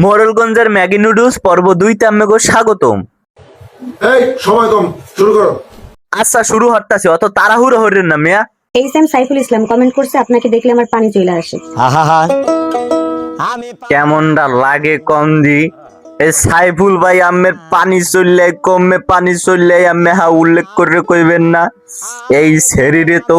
মোরেলগঞ্জের Maggi noodles পর্ব 2 তে আপনাকে স্বাগতম। এই সময় কম, শুরু করো। আচ্ছা শুরু হচ্ছে, অত তাড়াহুড়ো হইরেন না মিয়া। এই সেম সাইফুল ইসলাম কমেন্ট করছে আপনাকে দেখলে আমার পানি চলে আসে। কেমনটা লাগে কম দি এই সাইফুল ভাই আম্মের পানি চললে কমে পানি চললে আম্মে হা উল্লেখ করে কইবেন না। এই শরীরে তো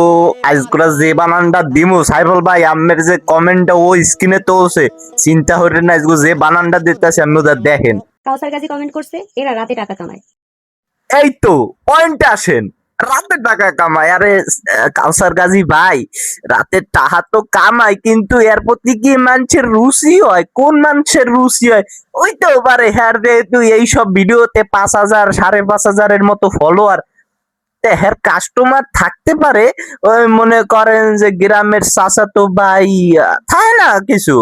আজকরা যে বানানটা দিমু সাইফুল ভাই আম্মের যে কমেন্টটা ও স্ক্রিনে তো আছে, চিন্তা হইরেন না আজকে যে বানানটা দিতেছে আপনি ওটা দেখেন। কাউসার গাজী কমেন্ট করছে এরা রাতে টাকা কামায়। এই তো পয়েন্টে আসেন, রাতে টাকা কামায়। আরে কাউসার গাজী ভাই রাতে টাকা তো কামাই, কিন্তু এর প্রতি কি মানুষের রুচি হয়? কোন মানুষের রুচি হয়? ওই তো পারে হ্যার যেহেতু এইসব ভিডিওতে 5,000 5,500 এর মতো ফলোয়ার, হ্যার কাস্টমার থাকতে পারে। ওই মনে করেন যে গ্রামের চাচাতো ভাই থাকে না কিছু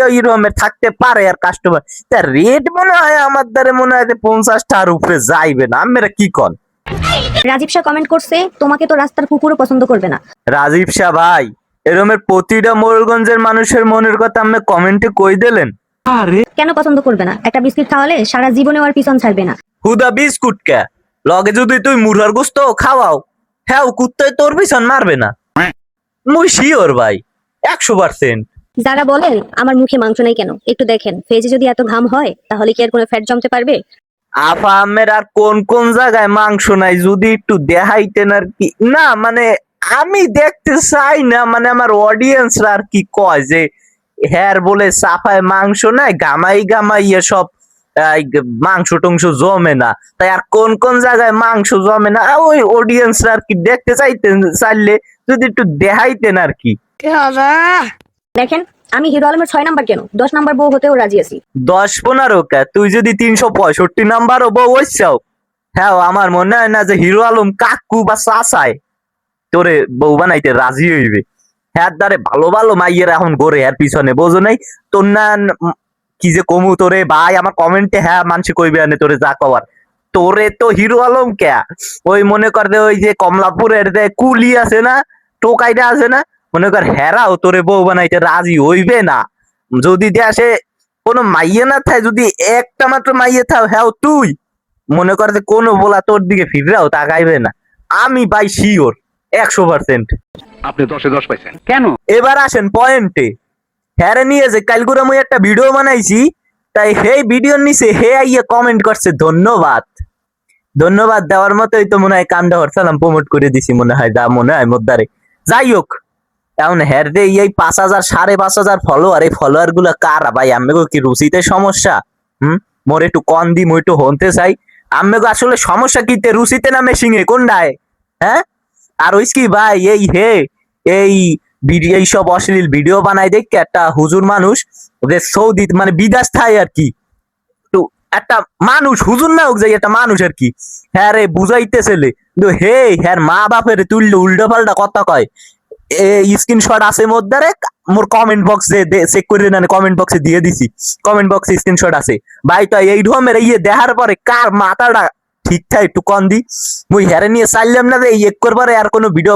ওই রকমের থাকতে পারে আর কাস্টমার। তা রেট মনে হয় আমার দ্বারা মনে হয় যে 50টার উপরে যাইবে না। আপনারা কি কন? রাজীব শাহ কমেন্ট করছে তোমাকে তো রাস্তার কুকুরও পছন্দ করবে না। রাজীব শাহ ভাই এরমের প্রতিটা মোরেলগঞ্জের মানুষের মনের কথা আপনি কমেন্টে কই দিলেন। কেন পছন্দ করবে না? একটা বিস্কিট খাওয়ালে সারা জীবনে আর পিছন ছাড়বে না। হুদা বিস্কুট কে লগে যদি তুই মুরগার গোস্ত খাওয়াও, হ্যাঁ কুত্তায় তোর পিছন মারবে না। মুই শিওর ভাই 100%। যারা বলেন আমার মুখে মাংস নাই কেন, একটু দেখেন ফেজে যদি এত ঘাম হয় তাহলে কি আর কোনো ফ্যাট জমতে পারবে? আফা আমের আর কোন কোন জায়গায় মাংস নাই যদি একটু দেখাইতেন আর কি। না মানে আমি দেখতে চাই না, মানে আমার অডিয়েন্সরা আর কি কয় যে হ্যার বলে সাফায় মাংস নাই, গামাই গামাই সব মাংস টংস জমে না। তাই আর কোন কোন জায়গায় মাংস জমে না ওই অডিয়েন্সরা আর কি দেখতে চাইলে যদি একটু দেখাইতেন আর কি। দেখেন আমি হিরো আলমের 6 নাম্বার কেন 10 নাম্বার বউ হতেও রাজি আছি। 10-15 কে তুই যদি 365 নাম্বারও বউ হইছাও, হ্যাঁ আমার মনে হয় না যে হিরো আলম কাকু বা চাচায় তোরে বউ বানাইতে রাজি হইবে। হ্যাঁ দ্বারে ভালো ভালো মাইয়ের এখন গড়ে এর পিছনে বোঝো নাই তোর না কি যে কমু তোরে ভাই। আমার কমেন্টে হ্যাঁ মানুষ কইবে আনে তোরে যা কবার। তোরে তো হিরো আলম কে ওই মনে কর যে ওই যে কমলাপুরের যে কুলি আছে না, টোকাইটা আছে না, মনে কর হেরাও তোরে বউ বানাইতে রাজি হইবে না। যদি দেশে কোনো মাইয়ে না থাকে, যদি একটা মাত্র মাইয়ে থাও হ্যাঁ তুই মনে কর যে কোনো বলা তোর দিকে ফিররাও তাকাইবে না। আমি ভাই শিওর 100%। আপনি 10-10 পাইছেন কেন? এবার আসেন পয়েন্টে। হ্যারে নিয়ে যে কালগুরা মুই একটা ভিডিও বানাইছি, তাই সেই ভিডিওর নিচে হে আইয়া কমেন্ট করছে ধন্যবাদ। ধন্যবাদ দেওয়ার মতোই তো মনে হয় কামটা হরসালাম প্রমোট করে দিছি মনে হয়, যা মনে হয় মোদ্দারে। যাই হোক এখন হ্যার দে এই 5,000 5,500 ফলোয়ার, এই ফলোয়ার গুলা কারা ভাই? আমেগো কি রুচিতে সমস্যা? মোর একটু কন দি মই একটু হনতে চাই। আমেগো আসলে সমস্যা কিতে, রুচিতে না মেশিংয়ে কোনটায়? হ্যাঁ আর ওইস কি ভাই এই হে এই ভিডিও এইসব অশ্লীল ভিডিও বানায় দেখে একটা হুজুর মানুষ যে সৌদি মানে বিদেশ থাই আর কি, তো একটা মানুষ হুজুর না হোক যাই একটা মানুষ আর কি, হ্যাঁ রে বুঝাইতেছিলে কিন্তু হে হ্যাঁ মা বাপের তুললে উল্টো পাল্টা কথা কয়। স্ক্রিনশট আছে মোদ্দারে, মোর কমেন্ট বক্সে চেক করে না, কমেন্ট বক্সে দিয়ে দিছি, কমেন্ট বক্সে স্ক্রিনশট আছে ভাই। তো এই রকমের ইয়ে দেখার পরে কার মাথাটা ঠিক থাকে একটু কন দি। মুই হেরে নিয়ে চাইলাম না যে এই এক করবারে আর কোনো ভিডিও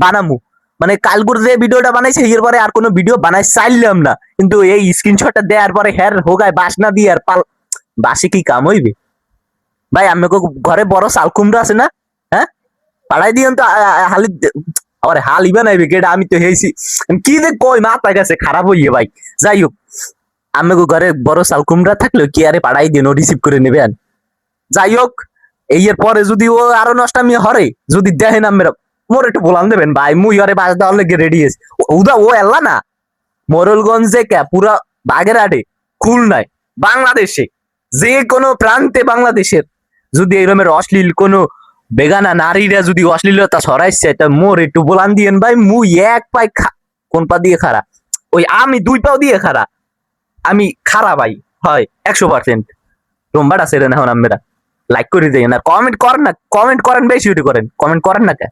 বানামু, মানে কালগুর যে ভিডিওটা বানাইছে এর পরে আর কোনো ভিডিও বানাই চাইলাম না, কিন্তু এই স্ক্রিনশটটা দেওয়ার পরে হ্যার হোগায় বাস না দিয়ে আর বাসি কি কাম হইবে ভাই? আমি ঘরে বড় চাল কুমড়া আছে না, হ্যাঁ পাড়াই দিয়েন তো হালি আরে হাল ইবা নাইবে কেডা? আমি তো হেইছি কি যে কই মাথা গেছে খারাপ হইয়ে ভাই। যাই হোক আমি ঘরে বড় চাল কুমড়া থাকলে কি আরে পাড়াই দিন ও রিসিভ করে নেবেন। যাই হোক এই এর পরে যদি ও আরো নষ্টামি হরে যদি দেখেন আমরা মোর একটু বলান দেবেন ভাই, মুই হরে বাস দেওয়ার লেগে রেডি আছে। উদা ও এল্লা না মোরেলগঞ্জে কে পুরা বাগেরহাটে খুলনায় বাংলাদেশে যে কোনো প্রান্তে বাংলাদেশের যদি এরকমের অশ্লীল কোনো বেগানা নারীরা যদি অশ্লীলতা ছড়াইছে তা মোর একটু বলান দিয়েন ভাই। মুই এক পাই কোন পা দিয়ে খারা, ওই আমি 2 পাও দিয়ে খারা, আমি খারা ভাই হয় 100%। রোম্বাটা সেরেন এখন আমরা লাইক করে দেন আর কমেন্ট করেন না, কমেন্ট করেন বেশি করেন, কমেন্ট করেন না কে?